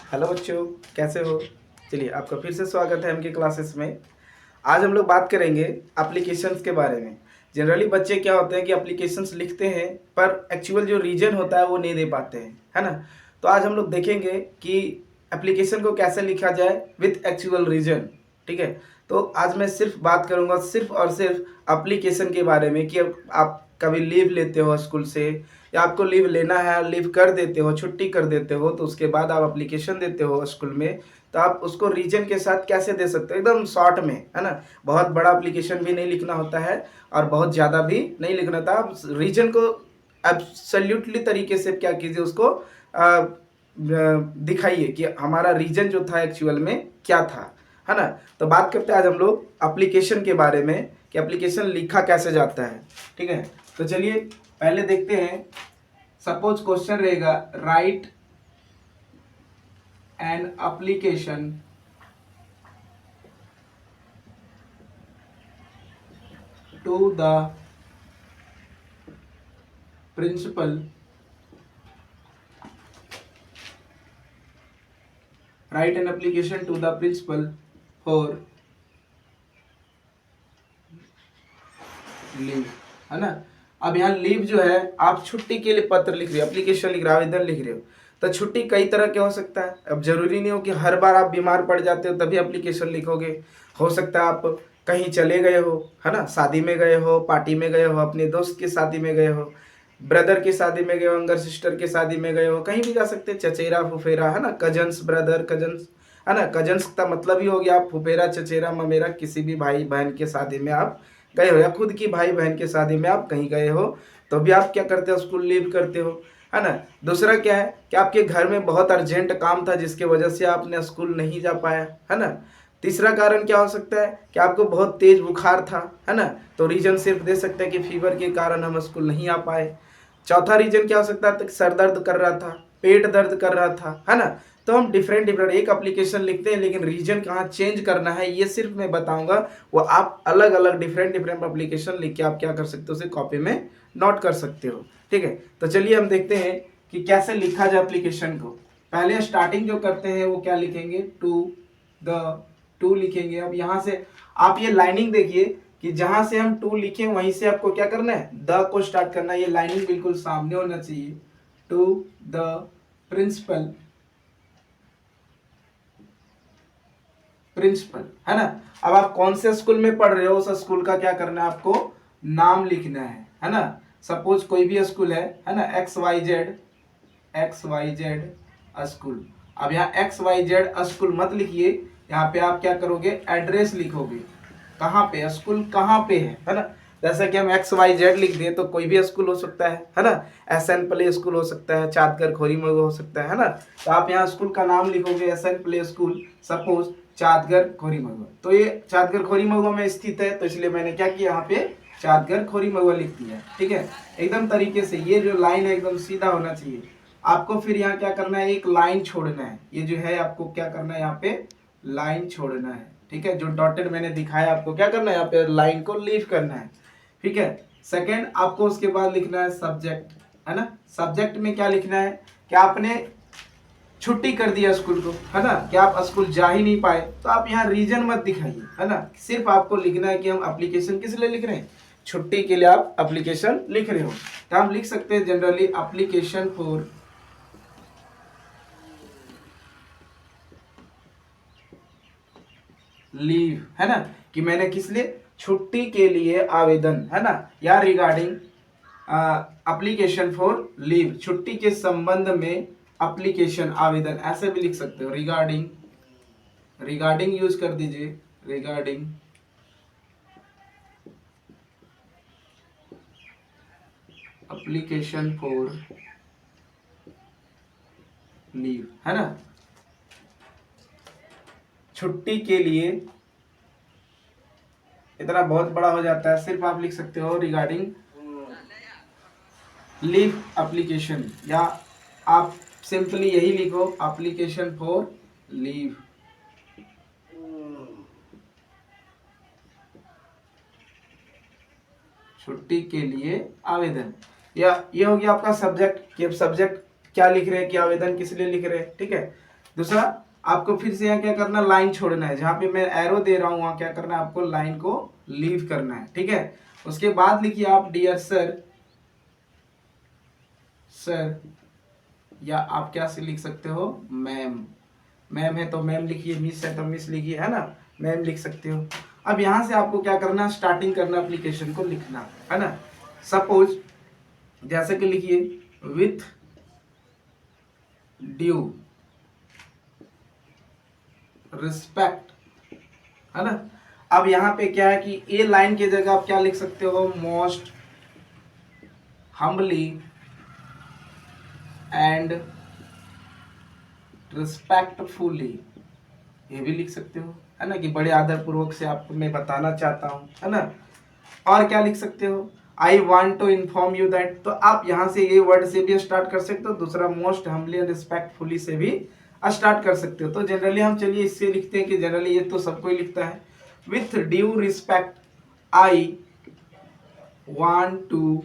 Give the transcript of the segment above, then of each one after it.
Hello बच्चों, कैसे हो? चलिए, आपका फिर से स्वागत है हमके क्लासेस में। आज हम लोग बात करेंगे एप्लीकेशंस के बारे में। जनरली बच्चे क्या होते हैं कि एप्लीकेशंस लिखते हैं पर एक्चुअल जो रीजन होता है वो नहीं दे पाते हैं, है ना। तो आज हम लोग देखेंगे कि एप्लीकेशन को कैसे लिखा जाए विथ एक्चुअल रीजन। ठीक है, तो आज मैं सिर्फ बात करूंगा सिर्फ और सिर्फ एप्लीकेशन के बारे में कि आप कभी लीव लेते हो स्कूल से, या आपको लीव लेना है, लीव कर देते हो, छुट्टी कर देते हो, तो उसके बाद आप एप्लीकेशन देते हो स्कूल में, तो आप उसको रीजन के साथ कैसे दे सकते हो, एकदम शॉर्ट में, है ना। बहुत बड़ा एप्लीकेशन भी नहीं लिखना होता है और बहुत ज़्यादा भी नहीं लिखना होता। आप रीजन को एब्सोल्युटली तरीके से क्या कीजिए, उसको दिखाइए कि हमारा रीजन जो था एक्चुअल में क्या था, है ना। तो बात करते हैं आज हम लोग एप्लीकेशन के बारे में कि एप्लीकेशन लिखा कैसे जाता है। ठीक है, तो चलिए पहले देखते हैं। सपोज क्वेश्चन रहेगा, write an application to the principal, write an application to the principal for leave, है ना। अब यहाँ लीव जो है, आप छुट्टी के लिए पत्र लिख रहे हो, एप्लीकेशन लिख रहे हो, आवेदन लिख रहे हो, तो छुट्टी कई तरह के हो सकता है। अब जरूरी नहीं हो कि हर बार आप बीमार पड़ जाते हो तभी एप्लीकेशन लिखोगे। हो सकता है आप कहीं चले गए हो, है ना, शादी में गए हो, पार्टी में गए हो, अपने दोस्त की शादी में गए हो, ब्रदर की शादी में गए हो, अंगर सिस्टर की शादी में गए हो, कहीं भी जा सकते हैं, चचेरा फुफेरा, है ना, कजन्स ब्रदर कजन्स, है ना। कजन्स का मतलब ही हो गया आप फुफेरा चचेरा ममेरा किसी भी भाई बहन के शादी में आप गए हो, या खुद की भाई बहन के शादी में आप कहीं गए हो, तो भी आप क्या करते हो, स्कूल लीव करते हो, है ना। दूसरा क्या है कि आपके घर में बहुत अर्जेंट काम था जिसके वजह से आपने स्कूल नहीं जा पाया, है ना। तीसरा कारण क्या हो सकता है कि आपको बहुत तेज बुखार था, है ना, तो रीजन सिर्फ दे सकते हैं कि फीवर के कारण हम स्कूल नहीं आ पाए। चौथा रीजन क्या हो सकता है, सर दर्द कर रहा था, पेट दर्द कर रहा था, है ना। तो हम डिफरेंट डिफरेंट एक एप्लीकेशन लिखते हैं, लेकिन रीजन कहाँ चेंज करना है ये सिर्फ मैं बताऊंगा। वो आप अलग अलग डिफरेंट डिफरेंट एप्लीकेशन लिख के आप क्या कर सकते हो, उसे कॉपी में नोट कर सकते हो। ठीक है, तो चलिए हम देखते हैं कि कैसे लिखा जाए एप्लीकेशन को। पहले स्टार्टिंग जो करते हैं वो क्या लिखेंगे, टू द, टू लिखेंगे। अब यहाँ से आप ये लाइनिंग देखिए कि जहां से हम टू लिखे वहीं से आपको क्या करना है, द को स्टार्ट करना है। ये लाइनिंग बिल्कुल सामने होना चाहिए, टू द प्रिंसिपल, प्रिंसिपल, है ना। अब आप कौन से स्कूल में पढ़ रहे हो, उस स्कूल का क्या करना है, आपको नाम लिखना है ना। सपोज कोई भी स्कूल है ना, एक्स वाई जेड स्कूल। अब यहाँ एक्स वाई जेड स्कूल मत लिखिए, यहाँ पे आप क्या करोगे, एड्रेस लिखोगे, कहाँ पे स्कूल कहाँ पे है ना। जैसे कि हम एक्स वाई जेड लिख दिए तो कोई भी स्कूल हो सकता है ना। एस एन प्ले स्कूल हो सकता है, चाँदगर खोरी मगो हो सकता है ना। तो आप यहाँ स्कूल का नाम लिखोगे S N play school, suppose चाँदगर खोरी मगो। तो ये चाँदगर खोरी मगो में स्थित है, तो इसलिए मैंने क्या किया, यहाँ पे चाँदगर खोरी मगो लिख दिया। ठीक है, एकदम तरीके से ये जो लाइन है एकदम सीधा होना चाहिए। आपको फिर यहाँ क्या करना है, एक लाइन छोड़ना है। ये जो है आपको क्या करना है, यहाँ पे लाइन छोड़ना है। ठीक है, जो डॉटेड मैंने दिखाया आपको क्या करना है, यहाँ पे लाइन को लीव करना है। ठीक है, सेकेंड आपको उसके बाद लिखना है सब्जेक्ट, है ना। सब्जेक्ट में क्या लिखना है कि आपने छुट्टी कर दिया स्कूल को, है ना, कि आप स्कूल जा ही नहीं पाए, तो आप यहाँ रीजन मत दिखाइए, है ना। सिर्फ आपको लिखना है कि हम एप्लीकेशन किस लिए लिख रहे हैं, छुट्टी के लिए आप एप्लीकेशन लिख रहे हो। तो हम लिख सकते हैं जनरली एप्लीकेशन फॉर लीव, है ना, कि मैंने किस लिए, छुट्टी के लिए आवेदन, है ना, या रिगार्डिंग एप्लीकेशन फॉर लीव, छुट्टी के संबंध में एप्लीकेशन आवेदन, ऐसे भी लिख सकते हो। रिगार्डिंग, रिगार्डिंग यूज कर दीजिए, रिगार्डिंग एप्लीकेशन फॉर लीव, है ना, छुट्टी के लिए। इतना बहुत बड़ा हो जाता है, सिर्फ आप लिख सकते हो रिगार्डिंग लीव एप्लीकेशन, या आप सिंपली यही लिखो एप्लीकेशन फॉर लीव। छुट्टी के लिए आवेदन, या ये हो गया आपका सब्जेक्ट, कि अब सब्जेक्ट क्या लिख रहे हैं कि आवेदन किस लिए लिख रहे हैं। ठीक है, दूसरा आपको फिर से यहाँ क्या करना, लाइन छोड़ना है, जहाँ पे मैं एरो दे रहा हूँ वहाँ क्या करना है, आपको लाइन को लीव करना है, ठीक है। उसके बाद लिखिए आप डियर सर, सर, या आप क्या से लिख सकते हो, मैम, मैम है तो मैम लिखिए, मिस है तो मिस लिखिए, है ना, मैम लिख सकते हो। अब यहाँ से आपको क्या करना, स्टार्टिंग करना, एप्लीकेशन को लिखना है ना। सपोज जैसे कि लिखिए विथ ड्यू रिस्पेक्ट, है ना। अब यहाँ पे क्या है कि ए लाइन की जगह आप क्या लिख सकते हो, मोस्ट हम्बली एंड रिस्पेक्टफुली, ये भी लिख सकते हो, है ना, कि बड़े आदर पूर्वक से आपको मैं बताना चाहता हूँ, है ना। और क्या लिख सकते हो, I want to inform you that, तो आप यहाँ से ये वर्ड से भी स्टार्ट कर सकते हो, दूसरा मोस्ट हम्बली एंड रिस्पेक्टफुली से भी स्टार्ट कर सकते हो। तो जनरली हम चलिए इससे लिखते हैं कि जनरली ये तो सबको ही लिखता है, with due respect I want to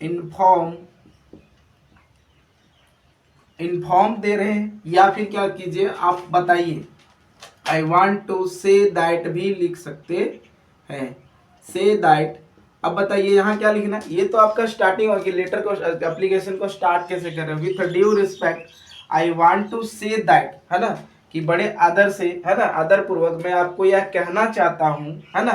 inform, inform दे रहे हैं, या फिर क्या कीजिए आप बताइए, I want to say that भी लिख सकते हैं, से दैट। अब बताइए यहाँ क्या लिखना है, ये तो आपका स्टार्टिंग होगी, लेटर को एप्लीकेशन को स्टार्ट कैसे कर रहे हो, with due respect I want to say that, है ना, कि बड़े आदर से, है ना, आदर पूर्वक मैं आपको यह कहना चाहता हूँ, है ना,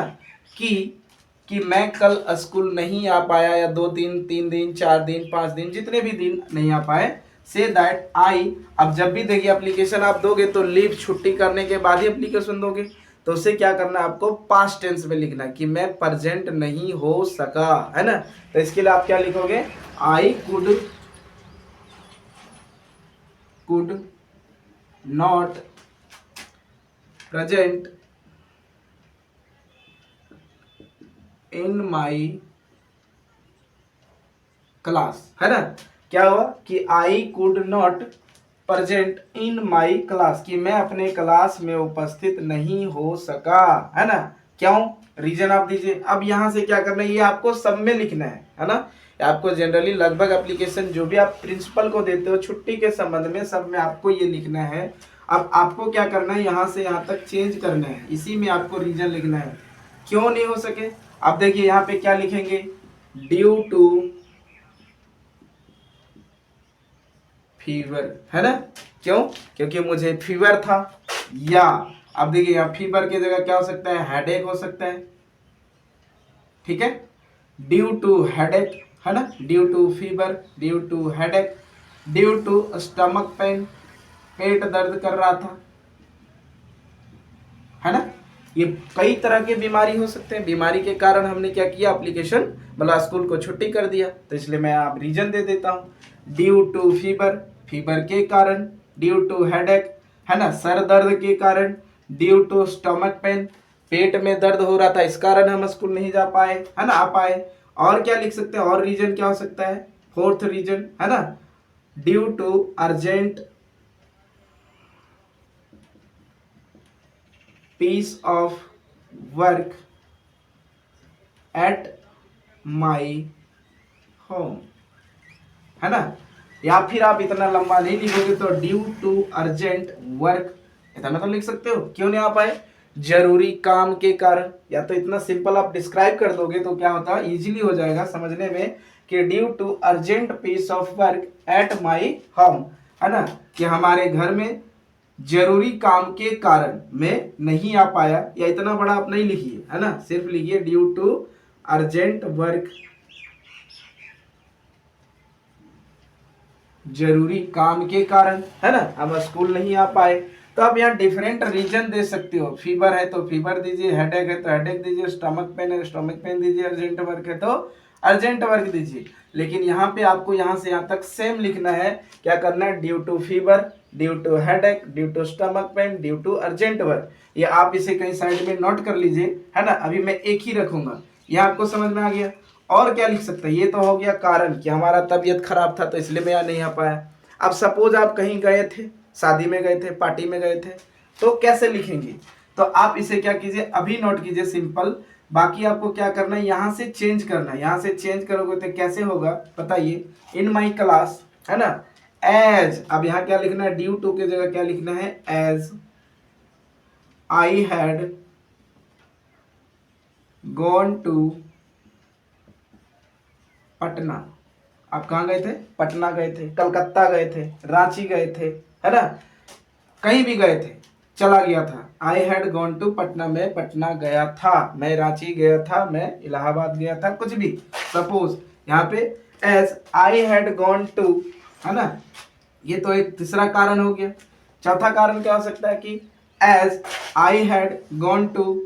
कि मैं कल स्कूल नहीं आ पाया, या 2 दिन 3 दिन 4 दिन 5 दिन जितने भी दिन नहीं आ पाए, से दैट आई। अब जब भी देखिए एप्लीकेशन आप दोगे तो लीव छुट्टी करने के बाद ही एप्लीकेशन दोगे, तो उसे क्या करना है, आपको पास्ट टेंस में लिखना कि मैं प्रेजेंट नहीं हो सका, है ना। तो इसके लिए आप क्या लिखोगे, I could not present in my class, है ना। क्या हुआ कि I could not present in my class, कि मैं अपने क्लास में उपस्थित नहीं हो सका, है ना। क्यों, रीजन आप दीजिए। अब यहाँ से क्या करना है, ये आपको सब में लिखना है ना। आपको जनरली लगभग एप्लीकेशन जो भी आप प्रिंसिपल को देते हो छुट्टी के संबंध में, सब में आपको ये लिखना है। अब आपको क्या करना है, यहाँ से यहाँ तक चेंज करना है, इसी में आपको रीजन लिखना है क्यों नहीं हो सके। अब देखिए यहाँ पे क्या लिखेंगे, ड्यू टू फीवर, है ना। क्यों, क्योंकि मुझे फीवर था, या अब देखिए यहाँ फीवर की जगह क्या हो सकता है, हेडेक हो सकता है, ठीक है, ड्यू टू हेडेक, है ना, due to fever, due to headache, due to stomach pain, पेट दर्द कर रहा था, है ना। ये कई तरह के बीमारी हो सकते हैं, बीमारी के कारण हमने क्या किया, एप्लीकेशन मतलब स्कूल को छुट्टी कर दिया, तो इसलिए मैं आप रीजन दे देता हूँ, ड्यू टू फीवर, फीवर के कारण, ड्यू टू हेडेक, है ना, सर दर्द के कारण, ड्यू टू स्टमक पेन, पेट में दर्द हो रहा था इस कारण हम स्कूल नहीं जा पाए, है ना, आ पाए। और क्या लिख सकते हैं, और रीजन क्या हो सकता है, फोर्थ रीजन, है ना, due to urgent piece of work at my home, है ना। या फिर आप इतना लंबा नहीं लिखोगे तो ड्यू टू अर्जेंट वर्क, इतना तो लिख सकते हो, क्यों नहीं आ पाए, जरूरी काम के कारण। या तो इतना सिंपल आप डिस्क्राइब कर दोगे तो क्या होता है, इजीली हो जाएगा समझने में, कि due to urgent piece of work at my home, है ना, कि हमारे घर में जरूरी काम के कारण मैं नहीं आ पाया, या इतना बड़ा आप नहीं लिखिए, है ना, सिर्फ लिखिए ड्यू टू अर्जेंट वर्क, जरूरी काम के कारण, है ना, हम स्कूल नहीं आ पाए। तो आप यहाँ डिफरेंट रीजन दे सकते हो, फीवर है तो फीवर दीजिए, हेडेक है तो हेडेक दीजिए, स्टमक पेन है स्टमक पेन दीजिए, अर्जेंट वर्क है तो अर्जेंट वर्क दीजिए। लेकिन यहाँ पे आपको यहाँ से यहाँ तक सेम लिखना है, क्या करना है, due to fever, due to headache, due to stomach pain, due to urgent work. ये आप इसे कहीं साइड में नोट कर लीजिए, है ना, अभी मैं एक ही रखूंगा, यह आपको समझ में आ गया। और क्या लिख सकते हैं, ये तो हो गया कारण कि हमारा तबीयत खराब था तो इसलिए मैं यहाँ नहीं आ पाया। अब सपोज आप कहीं गए थे, शादी में गए थे, पार्टी में गए थे, तो कैसे लिखेंगे, तो आप इसे क्या कीजिए, अभी नोट कीजिए सिंपल। बाकी आपको क्या करना है, यहाँ से चेंज करना है, यहाँ से चेंज करोगे तो कैसे होगा बताइए, इन माई क्लास, है ना, एज, अब यहाँ क्या लिखना है, ड्यू टू की जगह क्या लिखना है, as I had gone to Patna. आप कहाँ गए थे, पटना गए थे, कलकत्ता गए थे, रांची गए थे, है ना, कहीं भी गए थे, चला गया था। I had gone to Patna, मैं पटना गया था, मैं रांची गया था, मैं इलाहाबाद गया था, कुछ भी। सपोज यहाँ पे as I had gone to, है ना, ये तो एक तीसरा कारण हो गया। चौथा कारण क्या हो सकता है कि as I had gone to,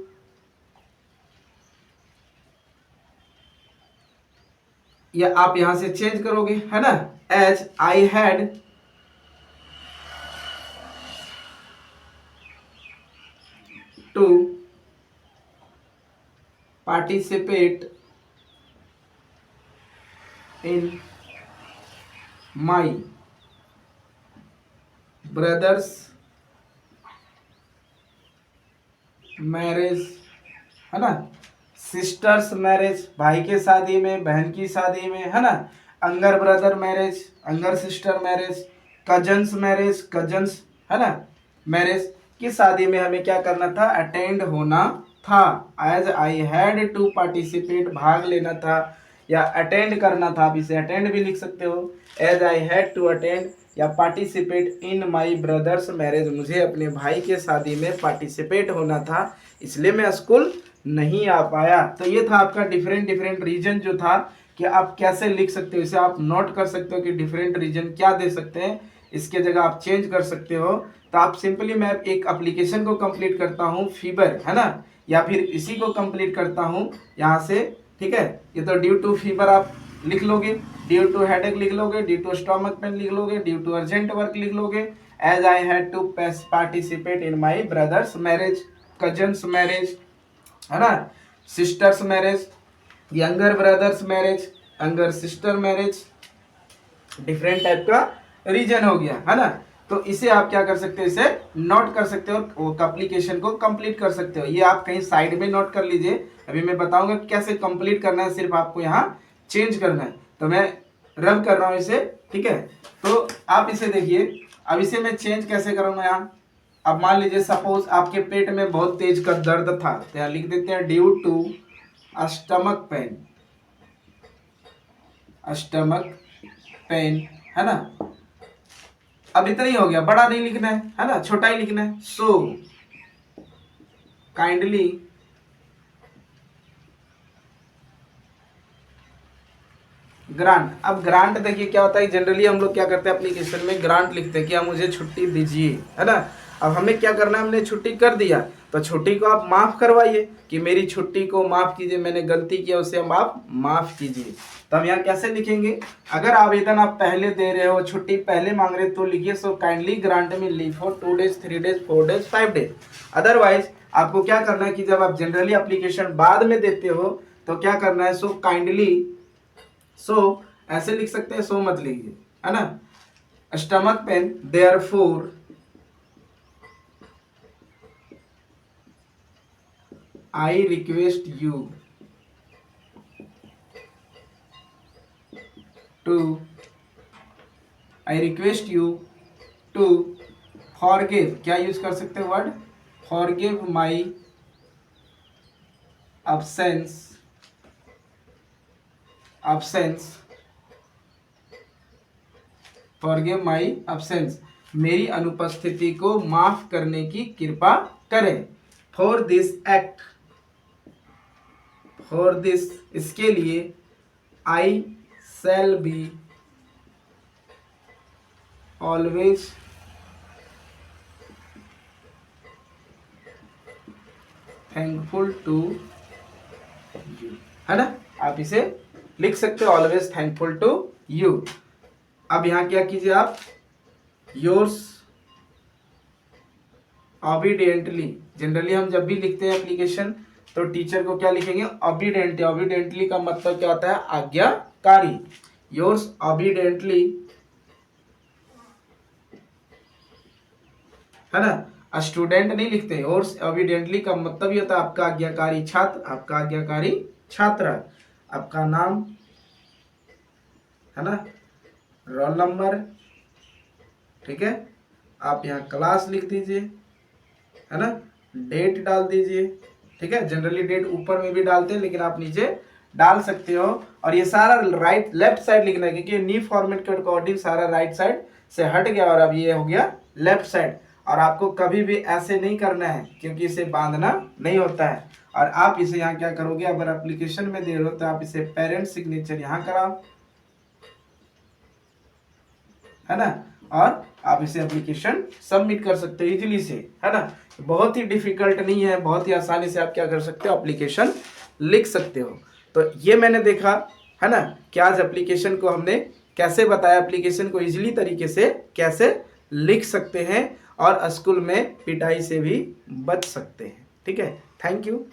या आप यहां से चेंज करोगे, है ना, as I had to participate in my brother's marriage, है ना, सिस्टर्स मैरिज, भाई के शादी में, बहन की शादी में, है ना, younger brother marriage, younger sister marriage, cousins marriage, cousins, है ना, मैरिज की शादी में हमें क्या करना था, अटेंड होना था। As I had to participate, भाग लेना था या अटेंड करना था, आप इसे अटेंड भी लिख सकते हो। As I had to attend या participate in my brother's marriage, मुझे अपने भाई के शादी में पार्टिसिपेट होना था, इसलिए मैं स्कूल नहीं आ पाया। तो ये था आपका डिफरेंट डिफरेंट रीजन जो था कि आप कैसे लिख सकते हो, इसे आप नोट कर सकते हो कि डिफरेंट रीजन क्या दे सकते हैं, इसके जगह आप चेंज कर सकते हो। तो आप सिंपली, मैं एक एप्लीकेशन को कंप्लीट करता हूँ फीवर, है ना, या फिर इसी को कंप्लीट करता हूँ यहाँ से, ठीक है। ये तो ड्यू टू फीवर आप लिख लोगे, ड्यू टू हेडेक लिख लोगे, ड्यू टू स्टमक पेन लिख लोगे, ड्यू टू अर्जेंट वर्क लिख लोगे, as I had to participate in my brother's marriage, cousins marriage, है ना, sister's marriage, younger brother's marriage, younger sister marriage, different type का reason हो गया, है ना। तो इसे आप क्या कर सकते हो, इसे नोट कर सकते हो, वो एप्लीकेशन को कंप्लीट कर सकते हो। ये आप कहीं साइड में नोट कर लीजिए, अभी मैं बताऊंगा कि कैसे कंप्लीट करना है, सिर्फ आपको यहाँ चेंज करना है। तो मैं रब कर रहा हूँ इसे, ठीक है। तो आप इसे देखिए, अब इसे मैं चेंज कैसे करूँगा यहाँ। अब मान लीजिए सपोज आपके पेट में बहुत तेज का दर्द था, तो यहाँ लिख देते हैं due to stomach pain, stomach pain, है ना। अब इतना ही हो गया, बड़ा नहीं लिखना है ना, छोटा ही लिखना है। So kindly grant. अब ग्रांट देखिए क्या होता है, जनरली हम लोग क्या करते हैं एप्लीकेशन में, ग्रांट लिखते हैं कि आप मुझे छुट्टी दीजिए, है ना। अब हमें क्या करना है, हमने छुट्टी कर दिया, तो छुट्टी को आप माफ करवाइए कि मेरी छुट्टी को माफ कीजिए, मैंने गलती किया उसे हम आप माफ कीजिए। तो हम यहाँ कैसे लिखेंगे, अगर आवेदन आप पहले दे रहे हो, छुट्टी पहले मांग रहे तो लिखिए सो काइंडली ग्रांट में leave for 2 days 3 days 4 days 5 days. Otherwise आपको क्या करना है कि जब आप जनरली एप्लीकेशन बाद में देते हो तो क्या करना है, सो काइंडली, सो ऐसे लिख सकते हैं, सो मत लीजिए, है ना, stomach pain, therefore I request you to, I request you to forgive, क्या यूज कर सकते हैं word, forgive my absence, forgive my absence, मेरी अनुपस्थिति को माफ करने की कृपा करें। For this act, for this, इसके लिए, I shall be always thankful to you, है ना। आप इसे लिख सकते हो, ऑलवेज थैंकफुल टू यू। अब यहां क्या कीजिए आप, योर्स ऑबिडेंटली, जनरली हम जब भी लिखते हैं एप्लीकेशन तो टीचर को क्या लिखेंगे, ऑबिडेंटली। ऑबिडेंटली का मतलब क्या होता है, आज्ञाकारी। योर्स ऑबिडेंटली, है ना, स्टूडेंट नहीं लिखते, योर्स ऑबिडेंटली का मतलब ये होता है आपका आज्ञाकारी छात्र, आपका आज्ञाकारी छात्र, आपका नाम, है ना, रोल नंबर, ठीक है। आप यहाँ क्लास लिख दीजिए, है ना, डेट डाल दीजिए, ठीक है। जनरली डेट ऊपर में भी डालते हैं, लेकिन आप नीचे डाल सकते हो। और ये सारा राइट लेफ्ट साइड लिखना है, क्योंकि न्यू फॉर्मेट के अकॉर्डिंग सारा राइट साइड से हट गया और अब ये हो गया लेफ्ट साइड। और आपको कभी भी ऐसे नहीं करना है, क्योंकि इसे बांधना नहीं होता है। और आप इसे यहाँ क्या करोगे, अगर एप्लीकेशन में दे रहे हो तो आप इसे पेरेंट सिग्नेचर यहाँ कराओ, है ना, और आप इसे एप्लीकेशन सबमिट कर सकते हो इजीली से, है ना। बहुत ही डिफिकल्ट नहीं है, बहुत ही आसानी से आप क्या कर सकते हो, एप्लीकेशन लिख सकते हो। तो ये मैंने देखा, है ना, कि आज एप्लीकेशन को हमने कैसे बताया, एप्लीकेशन को इजीली तरीके से कैसे लिख सकते हैं और स्कूल में पिटाई से भी बच सकते हैं। ठीक है, थैंक यू।